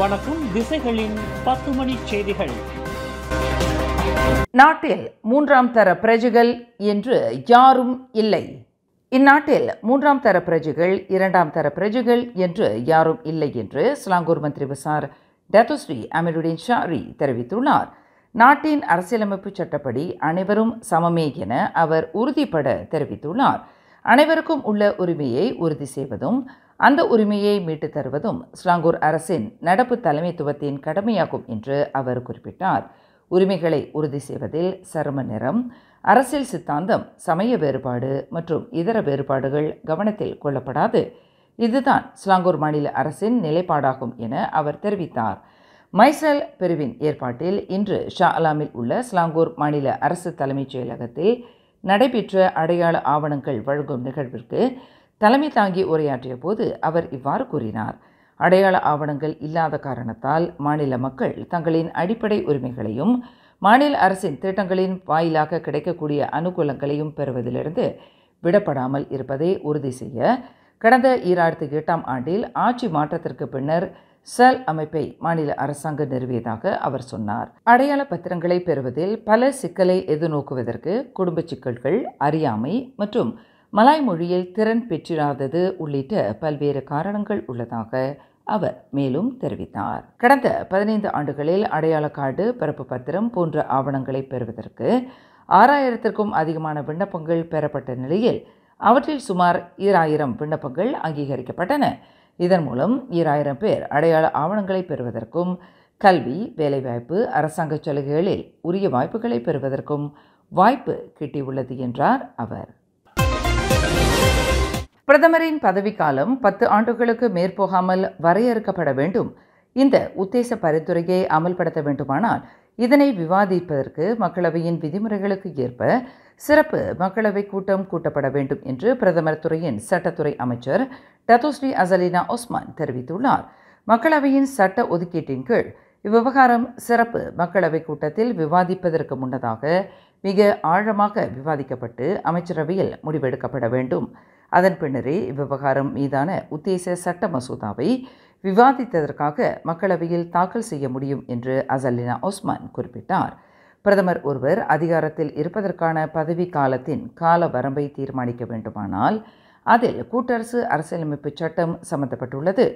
வணக்கம். திசைகளின் 10 மணி செய்திகள். நாட்டில் மூன்றாம் தர பிரஜைகள் என்று யாரும் இல்லை. இந்நாட்டில் மூன்றாம் தர பிரஜைகள், இரண்டாம் தர பிரஜைகள் என்று யாரும் இல்லை என்று ஸ்லாங்கூர் மந்திரி பசார் டத்தோஸ்ரீ அமீருடீன் ஷாரி தெரிவித்துள்ளார். நாட்டின் அரசியலமைப்பு சட்டப்படி அனைவரும் சமமே என அவர் உறுதிபட தெரிவித்துள்ளார். அனைவருக்கும் உள்ள உரிமையை உறுதி செய்வதும் அந்த உரிமையை மீட்டுத் தருவதும் ஸ்லாங்கூர் அரசின் நடப்பு தலைமைத்துவத்தின் கடமையாகும் என்று அவர் குறிப்பிட்டார். உரிமைகளை உறுதி செய்வதில் சரும நிறம், அரசியல் சித்தாந்தம், சமய வேறுபாடு மற்றும் இதர வேறுபாடுகள் கவனத்தில் கொள்ளப்படாது. இதுதான் ஸ்லாங்கூர் மாநில அரசின் நிலைப்பாடாகும் என அவர் தெரிவித்தார். மைசல் பிரிவின் ஏற்பாட்டில் இன்று ஷா அலாமில் உள்ள ஸ்லாங்கூர் மாநில அரசு தலைமைச் செயலகத்தில் நடைபெற்ற அடையாள ஆவணங்கள் வழங்கும் நிகழ்விற்கு தலைமை தாங்கி உரையாற்றிய போது அவர் இவ்வாறு கூறினார். அடையாள ஆவணங்கள் இல்லாத காரணத்தால் மாநில மக்கள் தங்களின் அடிப்படை உரிமைகளையும் மாநில அரசின் திட்டங்களின் வாயிலாக கிடைக்கக்கூடிய அனுகூலங்களையும் பெறுவதிலிருந்து விடப்படாமல் இருப்பதை உறுதி செய்ய கடந்த 2008ஆம் ஆண்டில் ஆட்சி மாற்றத்திற்கு பின்னர் செல் அமைப்பை மாநில அரசாங்கம் நிறுவியதாக அவர் சொன்னார். அடையாள பத்திரங்களை பெறுவதில் பல சிக்கலை எதிர்நோக்குவதற்கு குடும்ப சிக்கல்கள், அறியாமை மற்றும் மலாய் மொழியில் திறன் பெற்றிராதது உள்ளிட்ட பல்வேறு காரணங்கள் உள்ளதாக அவர் மேலும் தெரிவித்தார். கடந்த 15 ஆண்டுகளில் அடையாள கார்டு, பிறப்பு பத்திரம் போன்ற ஆவணங்களை பெறுவதற்கு 6000க்கும் அதிகமான விண்ணப்பங்கள் பெறப்பட்ட நிலையில் அவற்றில் சுமார் 2000 விண்ணப்பங்கள் அங்கீகரிக்கப்பட்டன. இதன் மூலம் 2000 பேர் அடையாள ஆவணங்களை பெறுவதற்கும் கல்வி, வேலைவாய்ப்பு, அரசாங்க சலுகைகளில் உரிய வாய்ப்புகளை பெறுவதற்கும் வாய்ப்பு கிட்டியுள்ளது என்றார் அவர். பிரதமரின் பதவிக்காலம் 10 ஆண்டுகளுக்கு மேற்போகாமல் வரையறுக்கப்பட வேண்டும். இந்த உத்தேச பரிந்துரையை அமல்படுத்த வேண்டுமானால் இதனை விவாதிப்பதற்கு மக்களவையின் விதிமுறைகளுக்கு ஏற்ப சிறப்பு மக்களவை கூட்டம் கூட்டப்பட வேண்டும் என்று பிரதமர் துறையின் சட்டத்துறை அமைச்சர் டத்தோஸ்ரீ அசலினா ஒஸ்மான் தெரிவித்துள்ளார். மக்களவையின் சட்ட ஒதுக்கீட்டின் கீழ் இவ்விவகாரம் சிறப்பு மக்களவை கூட்டத்தில் விவாதிப்பதற்கு முன்னதாக மிக ஆழமாக விவாதிக்கப்பட்டு அமைச்சரவையில் முடிவெடுக்கப்பட வேண்டும். அதன் பின்னரே இவ்விவகாரம் மீதான உத்தேச சட்ட மசோதாவை விவாதித்ததற்காக மக்களவையில் தாக்கல் செய்ய முடியும் என்று அசலினா ஒஸ்மான் குறிப்பிட்டார். பிரதமர் ஒருவர் அதிகாரத்தில் இருப்பதற்கான பதவி காலத்தின் கால வரம்பை தீர்மானிக்க வேண்டுமானால் அதில் கூட்டரசு அரசியலமைப்பு சட்டம் சம்பந்தப்பட்டுள்ளது.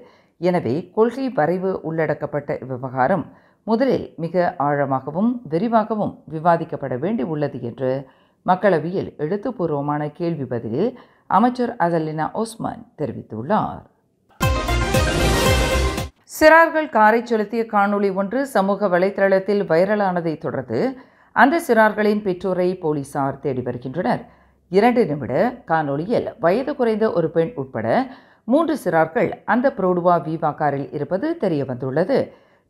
எனவே கொள்கை வரைவு உள்ளடக்கப்பட்ட இவ்விவகாரம் முதலில் மிக ஆழமாகவும் விரிவாகவும் விவாதிக்கப்பட வேண்டியுள்ளது என்று மக்களவையில் எழுத்துப்பூர்வமான கேள்வி பதிலில் அமைச்சர் அசலினா ஒஸ்மான் தெரிவித்துள்ளார். சிறார்கள் காரை செலுத்திய காணொளி ஒன்று சமூக வலைதளத்தில் வைரலானதை தொடர்ந்து அந்த சிறார்களின் பெற்றோரை போலீசார் தேடி வருகின்றனர். 2 நிமிட காணொளியில் வயது குறைந்த ஒரு பெண் உட்பட 3 சிறார்கள் அந்த புரோடுவா வீவா காரில் இருப்பது தெரிய வந்துள்ளது.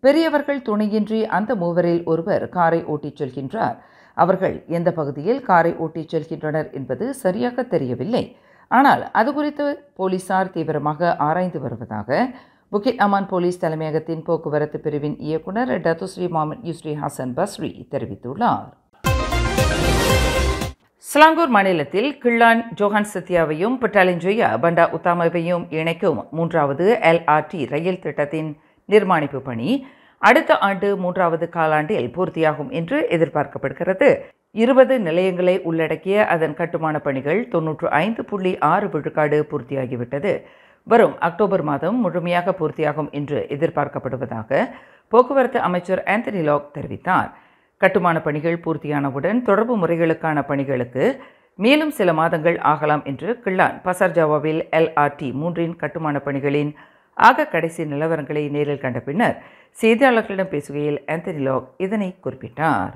பெரியவர்கள் துணையின்றி அந்த மூவரில் ஒருவர் காரை ஓட்டிச் செல்கின்றார். அவர்கள் எந்த பகுதியில் காரை ஓட்டிச் செல்கின்றனர் என்பது சரியாக தெரியவில்லை. ஆனால் அது குறித்து போலீசார் தீவிரமாக ஆராய்ந்து வருவதாக புக்கிட் அமான் போலீஸ் தலைமையகத்தின் போக்குவரத்து பிரிவின் இயக்குனர் டத்தோஸ்ரீ முகமது யூஸ்ரி ஹசன் பஸ்ரி தெரிவித்துள்ளார். ஸ்லாங்கூர் மாநிலத்தில் கிள்ளான் ஜோஹான் சத்யாவையும் பட்டாலிஞ்சோயா பண்டா உத்தாமாவையும் இணைக்கும் 3வது LRT ரயில் திட்டத்தின் நிர்மாணிப்பு பணி அடுத்த ஆண்டு 3வது காலாண்டில் பூர்த்தியாகும் என்று எதிர்பார்க்கப்படுகிறது. 20 நிலையங்களை உள்ளடக்கிய அதன் கட்டுமான பணிகள் 95.6 விழுக்காடு பூர்த்தியாகிவிட்டது. வரும் அக்டோபர் மாதம் முழுமையாக பூர்த்தியாகும் என்று எதிர்பார்க்கப்படுவதாக போக்குவரத்து அமைச்சர் ஆந்தனி லாக் தெரிவித்தார். கட்டுமான பணிகள் பூர்த்தியானவுடன் தொடர்பு முறைகளுக்கான பணிகளுக்கு மேலும் சில மாதங்கள் ஆகலாம் என்று கிள்ளான் பசார் ஜாவாவில் LRT 3இன் கட்டுமான பணிகளின் ஆக கடைசி நிலவரங்களை நேரில் கண்ட பின்னர் செய்தியாளர்களிடம் பேசுகையில் ஆந்தனி லாக் இதனை குறிப்பிட்டார்.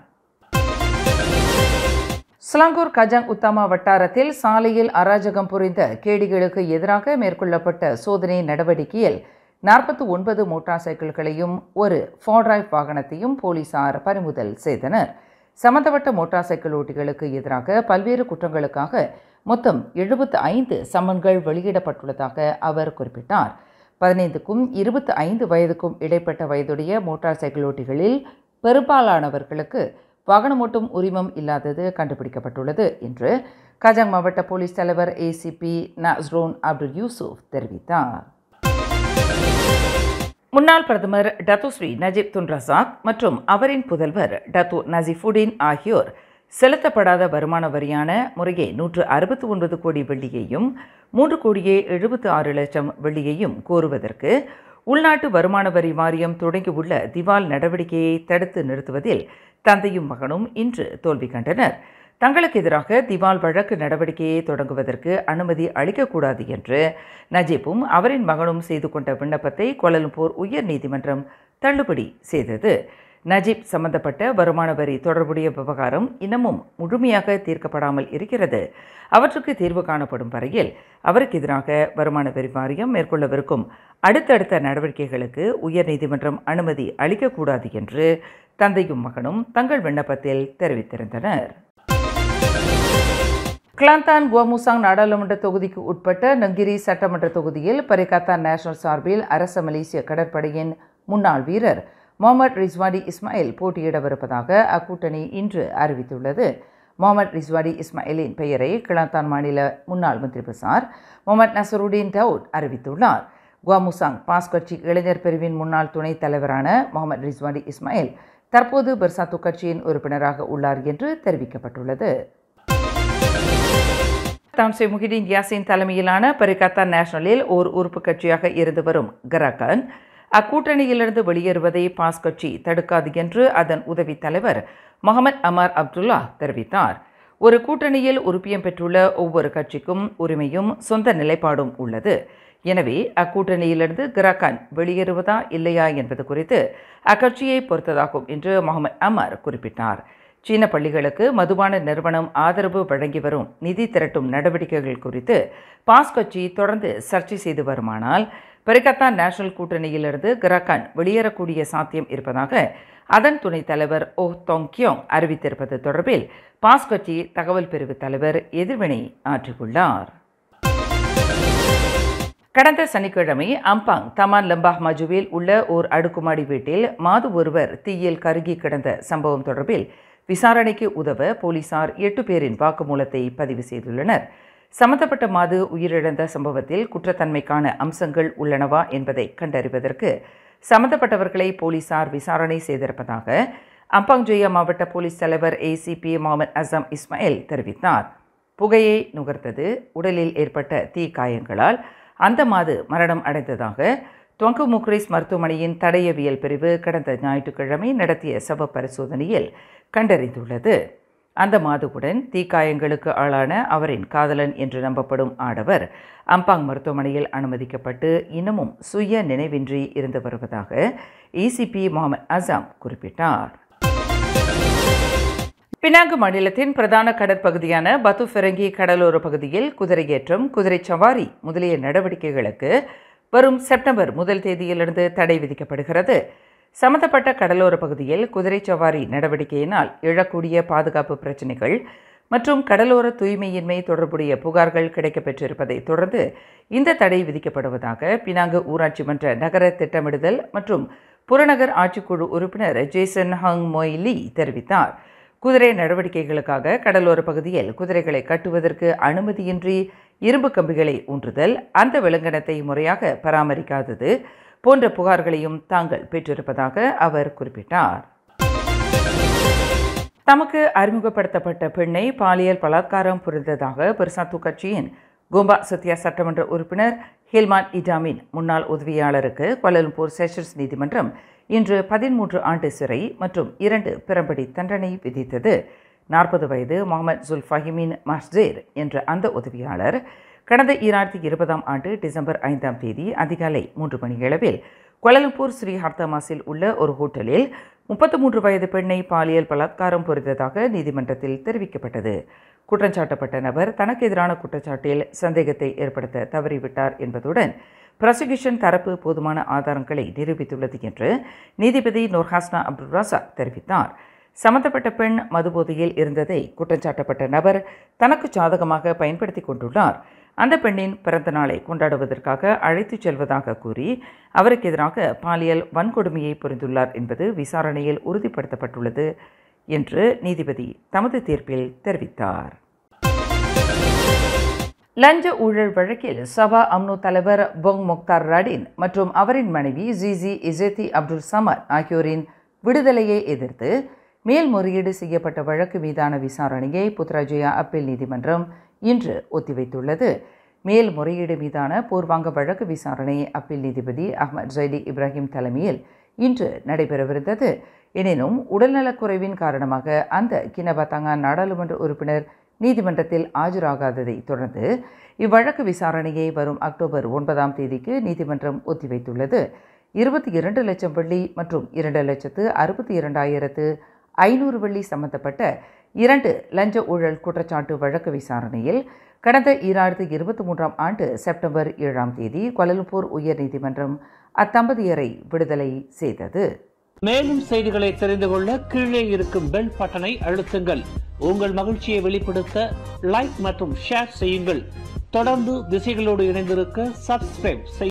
ஸ்லாங்கூர் கஜங் உத்தாமா வட்டாரத்தில் சாலையில் அராஜகம் புரிந்த கேடிகளுக்கு எதிராக மேற்கொள்ளப்பட்ட சோதனை நடவடிக்கையில் 49 மோட்டார் சைக்கிள்களையும் ஒரு ஃபார்டிரைவ் வாகனத்தையும் போலீசார் பறிமுதல் செய்தனர். சம்பந்தப்பட்ட மோட்டார் சைக்கிள் ஓட்டிகளுக்கு எதிராக பல்வேறு குற்றங்களுக்காக மொத்தம் 75 சம்மன்கள் வெளியிடப்பட்டுள்ளதாக அவர் குறிப்பிட்டார். 15க்கும் 25 வயதுக்கும் இடைப்பட்ட வயதுடைய மோட்டார் சைக்கிள் ஓட்டிகளில் பெரும்பாலானவர்களுக்கு வாகனமோட்டும் உரிமம் இல்லாதது கண்டுபிடிக்கப்பட்டுள்ளது என்று கஜங் மாவட்ட போலீஸ் தலைவர் ACP நஸ்ரோன் அப்துல் யூசுப் தெரிவித்தார். முன்னாள் பிரதமர் டத்தோஸ்ரீ நஜீப் துன் ரசாக் மற்றும் அவரின் புதல்வர் டத்தோ நசிஃபுடீன் ஆகியோர் செலுத்தப்படாத வருமான வரியான முறையே 169 கோடி வெள்ளியையும் 3,76,00,000 வெள்ளியையும் கோருவதற்கு உள்நாட்டு வருமான வரி வாரியம் தொடங்கியுள்ள திவால் நடவடிக்கையை தடுத்து நிறுத்துவதில் தந்தையும் மகனும் இன்று தோல்வி கண்டனர். தங்களுக்கு எதிராக திவால் வழக்கு நடவடிக்கையை தொடங்குவதற்கு அனுமதி அளிக்கக்கூடாது என்று நஜீப்பும் அவரின் மகனும் செய்து கொண்ட விண்ணப்பத்தை கோலாலம்பூர் உயர் நீதிமன்றம் தள்ளுபடி செய்தது. நஜீப் சம்பந்தப்பட்ட வருமான வரி தொடர்புடைய விவகாரம் இன்னமும் முழுமையாக தீர்க்கப்படாமல் இருக்கிறது. அவற்றுக்கு தீர்வு காணப்படும் வரையில் அவருக்கு எதிராக வருமான வரி வாரியம் மேற்கொள்ளவிருக்கும் அடுத்தடுத்த நடவடிக்கைகளுக்கு உயர்நீதிமன்றம் அனுமதி அளிக்கக்கூடாது என்று தந்தையும் மகனும் தங்கள் விண்ணப்பத்தில் தெரிவித்திருந்தனர். கிளாந்தான் குவாமுசாங் நாடாளுமன்ற தொகுதிக்கு உட்பட்ட நங்கிரி சட்டமன்ற தொகுதியில் பரிகாத்தான் நேஷனல் சார்பில் அரச மலேசிய கடற்படையின் முன்னாள் வீரர் முகமது ரிஸ்வாடி இஸ்மாயில் போட்டியிடவிருப்பதாக அக்கூட்டணி இன்று அறிவித்துள்ளது. முகமது ரிஸ்வாடி இஸ்மாயிலின் பெயரை கிளாந்தான் மாநில முன்னாள் மந்திரி பசார் முகமது நசருடீன் டவுட் அறிவித்துள்ளார். குவாமுசாங் பாஸ் கட்சி இளைஞர் பிரிவின் முன்னாள் துணைத் தலைவரான முகமது ரிஸ்வாடி இஸ்மாயில் தற்போது பெர்சாத்து கட்சியின் உறுப்பினராக உள்ளார் என்று தெரிவிக்கப்பட்டுள்ளது. தாம்சே முஹிதீன் யாசின் தலைமையிலான பரிகாத்தான் நேஷனலில் ஓர் உறுப்பு கட்சியாக இருந்து வரும் கராகான் அக்கூட்டணியிலிருந்து வெளியேறுவதை பாஸ் கட்சி தடுக்காது என்று அதன் உதவி தலைவர் முகமது அமார் அப்துல்லா தெரிவித்தார். ஒரு கூட்டணியில் உறுப்பியம் பெற்றுள்ள ஒவ்வொரு கட்சிக்கும் உரிமையும் சொந்த நிலைப்பாடும் உள்ளது. எனவே அக்கூட்டணியிலிருந்து கராகான் வெளியேறுவதா இல்லையா என்பது குறித்து அக்கட்சியை பொறுத்ததாகும் என்று முகமது அமார் குறிப்பிட்டார். சீன பள்ளிகளுக்கு மதுபான நிறுவனம் ஆதரவு வழங்கி வரும் நிதி திரட்டும் நடவடிக்கைகள் குறித்து பாஸ் கட்சி தொடர்ந்து சர்ச்சை செய்து வருமானால் பரிகாத்தான் நேஷனல் கூட்டணியிலிருந்து கராகான் வெளியேறக்கூடிய சாத்தியம் இருப்பதாக அதன் துணைத் தலைவர் ஓ தொங் கியோங் அறிவித்திருப்பது தொடர்பில் பாஸ் கட்சி தகவல் பிரிவு தலைவர் எதிர்வினை ஆற்றியுள்ளார். கடந்த சனிக்கிழமை அம்பாங் தமான் லம்பாஹ் மஜுவில் உள்ள ஓர் அடுக்குமாடி வீட்டில் மாது ஒருவர் தீயில் கருகி கிடந்த சம்பவம் தொடர்பில் விசாரணைக்கு உதவ போலீசார் 8 பேரின் வாக்குமூலத்தை பதிவு செய்துள்ளனர். சம்பந்தப்பட்ட மாது உயிரிழந்த சம்பவத்தில் குற்றத்தன்மைக்கான அம்சங்கள் உள்ளனவா என்பதை கண்டறிவதற்கு சம்பந்தப்பட்டவர்களை போலீசார் விசாரணை செய்திருப்பதாக அம்பாங் ஜோயா மாவட்ட போலீஸ் தலைவர் ACP முகமது அசம் இஸ்மாயில் தெரிவித்தார். புகையை நுகர்த்தது, உடலில் ஏற்பட்ட தீ காயங்களால் அந்த மாது மரணம் அடைந்ததாக துவங்கு முக்ரிஸ் மருத்துவமனையின் தடயவியல் பிரிவு கடந்த ஞாயிற்றுக்கிழமை நடத்திய சவ பரிசோதனையில் கண்டறிந்துள்ளது. அந்த மாதுவுடன் தீக்காயங்களுக்கு ஆளான அவரின் காதலன் என்று நம்பப்படும் ஆடவர் அம்பாங் மருத்துவமனையில் அனுமதிக்கப்பட்டு இன்னமும் சுய நினைவின்றி இருந்து வருவதாக ACP முகமது அசாம் குறிப்பிட்டார். பினாங்கு மாநிலத்தின் பிரதான கடற்பகுதியான பத்து ஃபெரங்கி கடலோர பகுதியில் குதிரையேற்றம், குதிரை சவாரி முதலிய நடவடிக்கைகளுக்கு வரும் செப்டம்பர் 1 தேதியிலிருந்து தடை விதிக்கப்படுகிறது. சம்பந்தப்பட்ட கடலோர பகுதியில் குதிரை சவாரி நடவடிக்கையினால் எழக்கூடிய பாதுகாப்பு பிரச்சினைகள் மற்றும் கடலோர தூய்மையின்மை தொடர்புடைய புகார்கள் கிடைக்கப்பெற்றிருப்பதை தொடர்ந்து இந்த தடை விதிக்கப்படுவதாக பினாங்கு ஊராட்சி மன்ற நகர திட்டமிடுதல் மற்றும் புறநகர் ஆட்சிக்குழு உறுப்பினர் ஜேசன் ஹங் மொய் லீ தெரிவித்தார். குதிரை நடவடிக்கைகளுக்காக கடலோர பகுதியில் குதிரைகளை கட்டுவதற்கு அனுமதியின்றி இரும்பு கம்பிகளை ஊன்றுதல், அந்த விலங்கினத்தை முறையாக பராமரிக்காதது போன்ற புகார்களையும் தாங்கள் பெற்றிருப்பதாக அவர் குறிப்பிட்டார். தமக்கு அறிமுகப்படுத்தப்பட்ட பெண்ணை பாலியல் பலாத்காரம் புரிந்ததாக பெர்சாத்து கட்சியின் கோம்பா சத்யா சட்டமன்ற உறுப்பினர் ஹில்மான் இடாமின் முன்னாள் உதவியாளருக்கு கோலாலம்பூர் செஷன்ஸ் நீதிமன்றம் இன்று 13 ஆண்டு சிறை மற்றும் 2 பிறம்படி தண்டனை விதித்தது. 40 வயது முகமது ஜுல்ஃபஹிமின் மஸ்ஜேர் என்ற அந்த உதவியாளர் கடந்த 2020ஆம் ஆண்டு டிசம்பர் 5ஆம் தேதி அதிகாலை 3 மணியளவில் கோலாலம்பூர் ஸ்ரீ ஹர்தமாஸில் உள்ள ஒரு ஹோட்டலில் 33 வயது பெண்ணை பாலியல் பலாத்காரம் புரிந்ததாக நீதிமன்றத்தில் தெரிவிக்கப்பட்டது. குற்றஞ்சாட்டப்பட்ட நபர் தனக்கு எதிரான குற்றச்சாட்டில் சந்தேகத்தை ஏற்படுத்த தவறிவிட்டார் என்பதுடன் ப்ராசிக்யூஷன் தரப்பு போதுமான ஆதாரங்களை நிரூபித்துள்ளது என்று நீதிபதி நூர்ஹாஸ்னா அப்துல் ரசாக் தெரிவித்தார். சம்பந்தப்பட்ட பெண் மதுபோதையில் இருந்ததை குற்றஞ்சாட்டப்பட்ட நபர் தனக்கு சாதகமாக பயன்படுத்தி கொண்டுள்ளார். அந்த பெண்ணின் பிறந்த நாளை கொண்டாடுவதற்காக அழைத்துச் செல்வதாக கூறி அவருக்கு எதிராக பாலியல் வன்கொடுமையை புரிந்துள்ளார் என்பது விசாரணையில் உறுதிப்படுத்தப்பட்டுள்ளது என்று நீதிபதி தமது தீர்ப்பில் தெரிவித்தார். லஞ்ச ஊழல் வழக்கில் சபா அம்னோ தலைவர் பொங் முக்தார் ரடின் மற்றும் அவரின் மனைவி ஜிசி இசேத்தி அப்துல் சமத் ஆகியோரின் விடுதலையை எதிர்த்து மேல்முறையீடு செய்யப்பட்ட வழக்கு மீதான விசாரணையை புத்ராஜயா அப்பீல் நீதிமன்றம் இன்று ஒத்திவைத்துள்ளது. மேல்முறையீடு மீதான பூர்வாங்க வழக்கு விசாரணை அப்பீல் நீதிபதி அஹ்மத் ஜைடி இப்ராஹிம் தலைமையில் இன்று நடைபெறவிருந்தது. எனினும் உடல்நலக்குறைவின் காரணமாக அந்த கினபத்தாங்கா நாடாளுமன்ற உறுப்பினர் நீதிமன்றத்தில் ஆஜராகாததை தொடர்ந்து இவ்வழக்கு விசாரணையை வரும் அக்டோபர் 9ஆம் தேதிக்கு நீதிமன்றம் ஒத்திவைத்துள்ளது. 22 லட்சம் வெள்ளி மற்றும் 2,62,500 வெள்ளி சம்பந்தப்பட்ட 2 லஞ்ச ஊழல் குற்றச்சாட்டு வழக்கு விசாரணையில் கடந்த 2023ஆம் ஆண்டு செப்டம்பர் 7ஆம் தேதி கோலாலம்பூர் உயர்நீதிமன்றம் அத்தம்பதியரை விடுதலை செய்தது. மேலும் செய்திகளை தெரிந்து கொள்ள கீழே இருக்கும் பெல் பட்டனை அழுத்துங்கள். உங்கள் மகிழ்ச்சியை வெளிப்படுத்த லைக் மற்றும் ஷேர் செய்யுங்கள். தொடர்ந்து திசைகளோடு இணைந்திருக்க சப்ஸ்கிரைப் செய்யுங்கள்.